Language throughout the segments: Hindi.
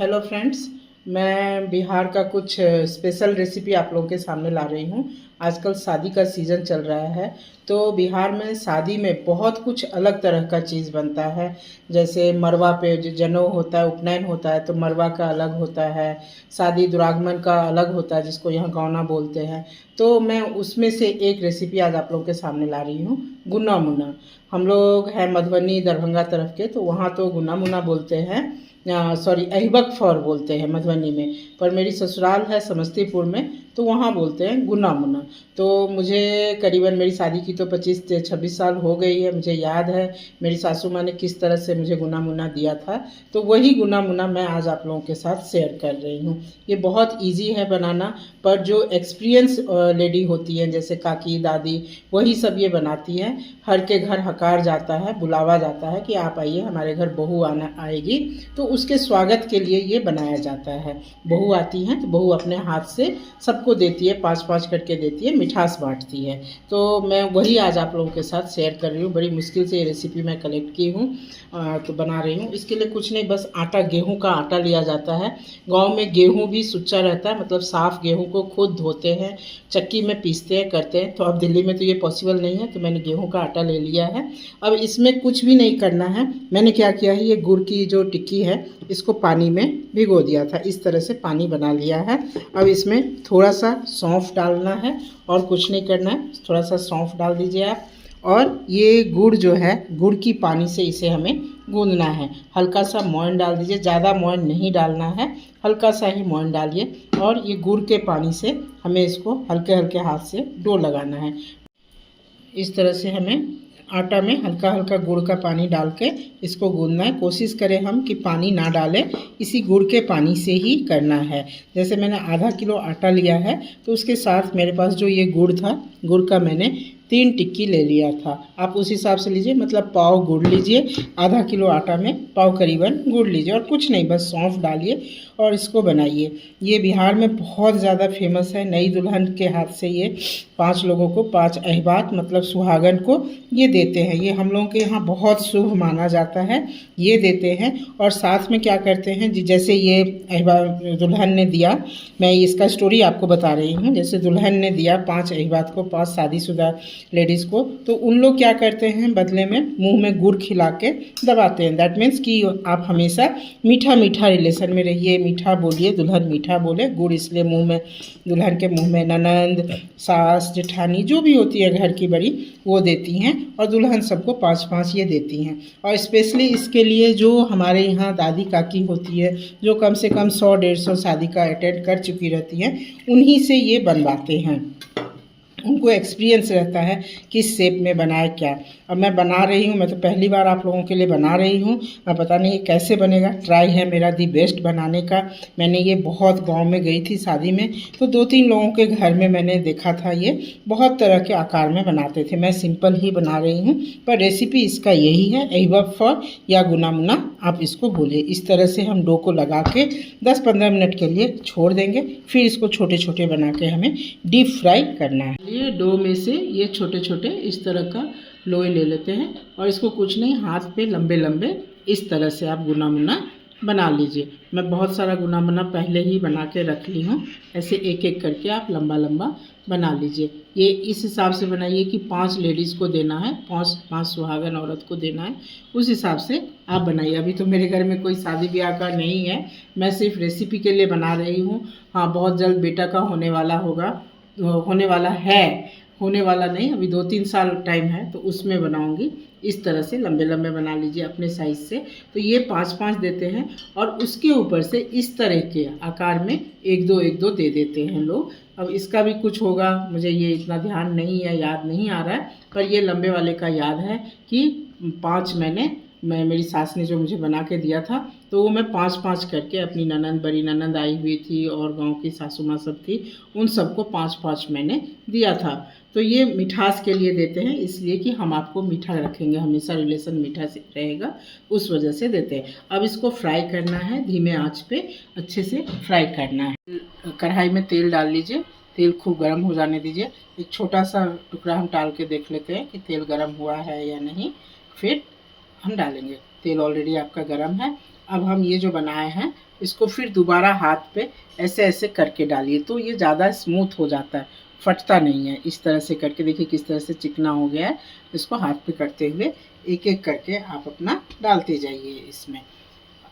Hello friends. मैं बिहार का कुछ स्पेशल रेसिपी आप लोगों के सामने ला रही हूँ। आजकल शादी का सीज़न चल रहा है, तो बिहार में शादी में बहुत कुछ अलग तरह का चीज़ बनता है। जैसे मरवा पे जो जनेऊ होता है, उपनयन होता है, तो मरवा का अलग होता है। शादी दुरागमन का अलग होता है, जिसको यहाँ गौना बोलते हैं। तो मैं उसमें से एक रेसिपी आज आप लोगों के सामने ला रही हूँ, गुन्ना मुना। हम लोग हैं मधुबनी दरभंगा तरफ के, तो वहाँ तो गुन्ना मुना बोलते हैं, सॉरी अहिबक फॉर बोलते हैं मधुबनी में। पर मेरी ससुराल है समस्तीपुर में, तो वहाँ बोलते हैं गुन्ना मुना। तो मुझे करीबन मेरी शादी की तो 25 से 26 साल हो गई है। मुझे याद है मेरी सासू माँ ने किस तरह से मुझे गुन्ना मुना दिया था। तो वही गुन्ना मुना मैं आज आप लोगों के साथ शेयर कर रही हूँ। ये बहुत ईजी है बनाना, पर जो एक्सपीरियंस लेडी होती हैं, जैसे काकी दादी, वही सब ये बनाती हैं। हर के घर हकार जाता है, बुलावा जाता है कि आप आइए, हमारे घर बहू आना आएगी, तो उसके स्वागत के लिए ये बनाया जाता है। बहू आती हैं तो बहू अपने हाथ से सबको देती है, 5-5 करके देती है, मिठास बांटती है। तो मैं वही आज आप लोगों के साथ शेयर कर रही हूँ। बड़ी मुश्किल से ये रेसिपी मैं कलेक्ट की हूँ, तो बना रही हूँ। इसके लिए कुछ नहीं, बस आटा, गेहूं का आटा लिया जाता है। गांव में गेहूं भी सुच्चा रहता है, मतलब साफ़ गेहूं को खुद धोते हैं, चक्की में पीसते हैं, करते हैं। तो अब दिल्ली में तो ये पॉसिबल नहीं है, तो मैंने गेहूं का आटा ले लिया है। अब इसमें कुछ भी नहीं करना है। मैंने क्या किया है, ये गुड़ की जो टिक्की है, इसको पानी में भिगो दिया था। इस तरह से पानी बना लिया है। अब इसमें थोड़ा सा सौंफ डालना है, और कुछ नहीं करना है। थोड़ा सा सौंफ डाल दीजिए आप। और ये गुड़ जो है, गुड़ की पानी से इसे हमें गूंदना है। हल्का सा मोयन डाल दीजिए, ज़्यादा मोयन नहीं डालना है, हल्का सा ही मोयन डालिए। और ये गुड़ के पानी से हमें इसको हल्के हल्के हाथ से डो लगाना है। इस तरह से हमें आटा में हल्का हल्का गुड़ का पानी डाल के इसको गूंदना है। कोशिश करें हम कि पानी ना डालें, इसी गुड़ के पानी से ही करना है। जैसे मैंने आधा किलो आटा लिया है, तो उसके साथ मेरे पास जो ये गुड़ था, गुड़ का मैंने 3 टिक्की ले लिया था। आप उस हिसाब से लीजिए, मतलब पाव गुड़ लीजिए। आधा किलो आटा में पाव करीबन गुड़ लीजिए, और कुछ नहीं, बस सौंफ डालिए और इसको बनाइए। ये बिहार में बहुत ज़्यादा फेमस है। नई दुल्हन के हाथ से ये 5 लोगों को, 5 अहिबात मतलब सुहागन को ये देते हैं। ये हम लोगों के यहाँ बहुत शुभ माना जाता है, ये देते हैं। और साथ में क्या करते हैं, जैसे ये दुल्हन ने दिया, मैं इसका स्टोरी आपको बता रही हूँ। जैसे दुल्हन ने दिया 5 अहिबात को, 5 शादीशुदा लेडीज़ को, तो उन लोग क्या करते हैं, बदले में मुंह में गुड़ खिला के दबाते हैं। दैट मीन्स कि आप हमेशा मीठा मीठा रिलेशन में रहिए, मीठा बोलिए, दुल्हन मीठा बोले। गुड़ इसलिए मुंह में, दुल्हन के मुंह में ननंद, सास, जेठानी जो भी होती है घर की बड़ी, वो देती हैं। और दुल्हन सबको 5-5 ये देती हैं। और स्पेशली इसके लिए जो हमारे यहाँ दादी काकी होती है, जो कम से कम 100-150 शादी का अटेंड कर चुकी रहती हैं, उन्हीं से ये बनवाते हैं। उनको एक्सपीरियंस रहता है किस शेप में बनाए क्या। अब मैं बना रही हूँ, मैं तो पहली बार आप लोगों के लिए बना रही हूँ। मैं पता नहीं कैसे बनेगा, ट्राई है मेरा दी बेस्ट बनाने का। मैंने ये बहुत गांव में गई थी शादी में, तो 2-3 लोगों के घर में मैंने देखा था, ये बहुत तरह के आकार में बनाते थे। मैं सिंपल ही बना रही हूँ, पर रेसिपी इसका यही है, अहिबक फॉर या गुना मुना आप इसको बोलिए। इस तरह से हम डो को लगा के 10-15 मिनट के लिए छोड़ देंगे। फिर इसको छोटे छोटे बना के हमें डीप फ्राई करना है। ये डो में से ये छोटे छोटे इस तरह का लोई ले लेते हैं, और इसको कुछ नहीं, हाथ पे लंबे लंबे इस तरह से आप गुना मुना बना लीजिए। मैं बहुत सारा गुना मुना पहले ही बना के रख ली हूँ। ऐसे एक एक करके आप लंबा लंबा बना लीजिए। ये इस हिसाब से बनाइए कि 5 लेडीज़ को देना है, 5 सुहागन औरत को देना है, उस हिसाब से आप बनाइए। अभी तो मेरे घर में कोई शादी ब्याह का नहीं है, मैं सिर्फ रेसिपी के लिए बना रही हूँ। हाँ, बहुत जल्द बेटा का होने वाला होगा, होने वाला है, होने वाला नहीं, अभी 2-3 साल टाइम है, तो उसमें बनाऊंगी। इस तरह से लंबे लंबे बना लीजिए अपने साइज़ से। तो ये 5-5 देते हैं, और उसके ऊपर से इस तरह के आकार में 1-2 दे देते हैं लोग। अब इसका भी कुछ होगा, मुझे ये इतना ध्यान नहीं है, याद नहीं आ रहा है, पर ये लंबे वाले का याद है कि 5 मैं मेरी सास ने जो मुझे बना के दिया था, तो वो मैं 5-5 करके, अपनी ननंद, बड़ी ननंद आई हुई थी, और गांव की सासू माँ सब थी, उन सबको 5-5 मैंने दिया था। तो ये मिठास के लिए देते हैं, इसलिए कि हम आपको मीठा रखेंगे, हमेशा रिलेशन मीठा से रहेगा, उस वजह से देते हैं। अब इसको फ्राई करना है, धीमे आंच पे अच्छे से फ्राई करना है। कढ़ाई में तेल डाल लीजिए, तेल खूब गर्म हो जाने दीजिए। एक छोटा सा टुकड़ा हम डाल के देख लेते हैं कि तेल गर्म हुआ है या नहीं, फिर हम डालेंगे। तेल ऑलरेडी आपका गर्म है। अब हम ये जो बनाए हैं इसको फिर दोबारा हाथ पे ऐसे ऐसे करके डालिए, तो ये ज़्यादा स्मूथ हो जाता है, फटता नहीं है। इस तरह से करके देखिए किस तरह से चिकना हो गया है। इसको हाथ पे करते हुए एक एक करके आप अपना डालते जाइए इसमें,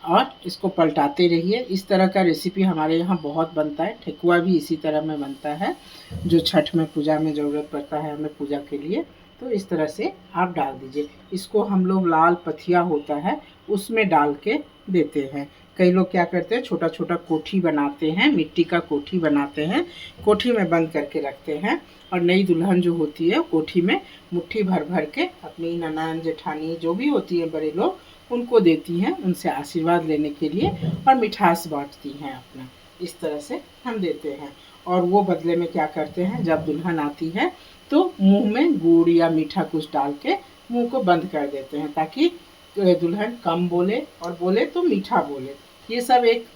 और इसको पलटाते रहिए। इस तरह का रेसिपी हमारे यहाँ बहुत बनता है। ठेकुआ भी इसी तरह में बनता है, जो छठ में पूजा में ज़रूरत पड़ता है हमें पूजा के लिए, तो इस तरह से आप डाल दीजिए। इसको हम लोग लाल पथिया होता है उसमें डाल के देते हैं। कई लोग क्या करते हैं, छोटा छोटा कोठी बनाते हैं, मिट्टी का कोठी बनाते हैं, कोठी में बंद करके रखते हैं, और नई दुल्हन जो होती है कोठी में मुट्ठी भर भर के अपनी ननान जेठानी जो भी होती है बड़े लोग उनको देती हैं, उनसे आशीर्वाद लेने के लिए, और मिठास बांटती हैं अपना। इस तरह से हम देते हैं। और वो बदले में क्या करते हैं, जब दुल्हन आती है तो मुंह में गुड़ या मीठा कुछ डाल के मुंह को बंद कर देते हैं, ताकि दुल्हन कम बोले, और बोले तो मीठा बोले। ये सब एक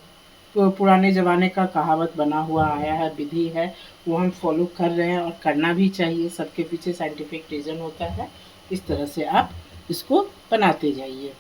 पुराने ज़माने का कहावत बना हुआ आया है, विधि है, वो हम फॉलो कर रहे हैं, और करना भी चाहिए। सबके पीछे साइंटिफिक रीज़न होता है। इस तरह से आप इसको बनाते जाइए।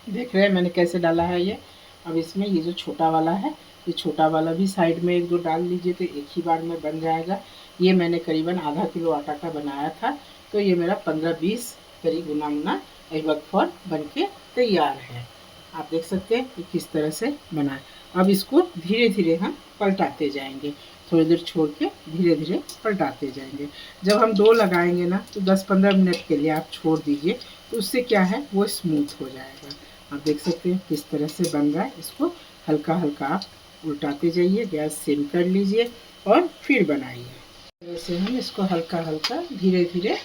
देख रहे हैं मैंने कैसे डाला है ये। अब इसमें ये जो छोटा वाला है, ये छोटा वाला भी साइड में एक दो डाल लीजिए, तो एक ही बार में बन जाएगा। ये मैंने करीबन आधा किलो आटा का बनाया था, तो ये मेरा 15-20 करीब गुना मुना एक वक्त फॉर बन के तैयार है। आप देख सकते हैं कि किस तरह से बना है। अब इसको धीरे धीरे हम पलटाते जाएंगे, थोड़ी देर छोड़ के धीरे धीरे पलटाते जाएंगे। जब हम डो लगाएंगे ना, तो 10-15 मिनट के लिए आप छोड़ दीजिए, तो उससे क्या है वो स्मूथ हो जाएगा। आप देख सकते हैं किस तरह से बन रहा है। इसको हल्का हल्का आप उल्टाते जाइए, गैस सिम कर लीजिए और फिर बनाइए। ऐसे हम इसको हल्का हल्का धीरे धीरे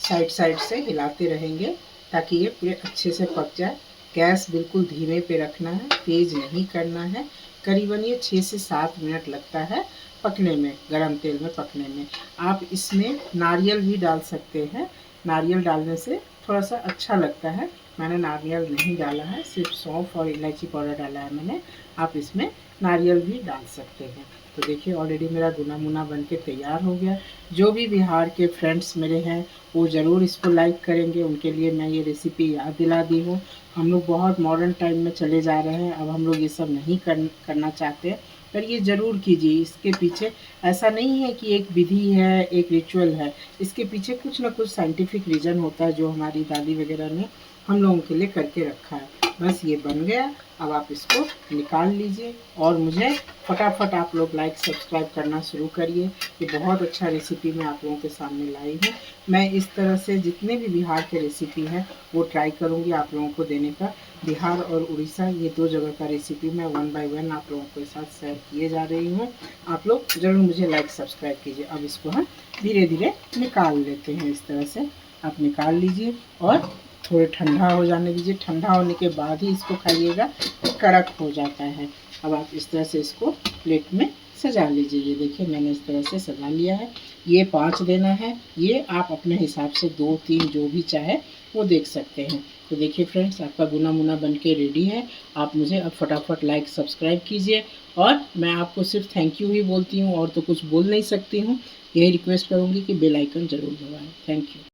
साइड साइड से हिलाते रहेंगे, ताकि ये पूरे अच्छे से पक जाए। गैस बिल्कुल धीमे पे रखना है, तेज़ नहीं करना है। करीबन ये 6 से 7 मिनट लगता है पकने में, गरम तेल में पकने में। आप इसमें नारियल भी डाल सकते हैं, नारियल डालने से थोड़ा सा अच्छा लगता है। मैंने नारियल नहीं डाला है, सिर्फ सौंफ और इलायची पाउडर डाला है मैंने। आप इसमें नारियल भी डाल सकते हैं। तो देखिए ऑलरेडी मेरा गुना मुना बन के तैयार हो गया। जो भी बिहार के फ्रेंड्स मेरे हैं वो ज़रूर इसको लाइक करेंगे, उनके लिए मैं ये रेसिपी याद दिला दी हूँ। हम लोग बहुत मॉडर्न टाइम में चले जा रहे हैं, अब हम लोग ये सब नहीं करना चाहते, पर ये ज़रूर कीजिए। इसके पीछे ऐसा नहीं है कि एक विधि है, एक रिचुअल है, इसके पीछे कुछ ना कुछ साइंटिफिक रीज़न होता है, जो हमारी दादी वगैरह ने हम लोगों के लिए करके रखा है। बस ये बन गया, अब आप इसको निकाल लीजिए, और मुझे फटाफट आप लोग लाइक सब्सक्राइब करना शुरू करिए। ये बहुत अच्छा रेसिपी मैं आप लोगों के सामने लाई हूँ। मैं इस तरह से जितने भी बिहार के रेसिपी हैं वो ट्राई करूँगी आप लोगों को देने का। बिहार और उड़ीसा ये 2 जगह का रेसिपी मैं 1 बाय 1 आप लोगों के साथ शेयर किए जा रही हूँ। आप लोग ज़रूर मुझे लाइक सब्सक्राइब कीजिए। अब इसको हम धीरे धीरे निकाल लेते हैं। इस तरह से आप निकाल लीजिए और थोड़े ठंडा हो जाने दीजिए। ठंडा होने के बाद ही इसको खाइएगा, तो कड़क हो जाता है। अब आप इस तरह से इसको प्लेट में सजा लीजिए। ये देखिए मैंने इस तरह से सजा लिया है। ये 5 देना है, ये आप अपने हिसाब से 2-3 जो भी चाहे वो देख सकते हैं। तो देखिए फ्रेंड्स, आपका गुना मुना बन के रेडी है। आप मुझे अब फटाफट लाइक सब्सक्राइब कीजिए, और मैं आपको सिर्फ थैंक यू ही बोलती हूँ, और तो कुछ बोल नहीं सकती हूँ। यही रिक्वेस्ट करूँगी कि बेल आइकन ज़रूर दबाएँ। Thank you.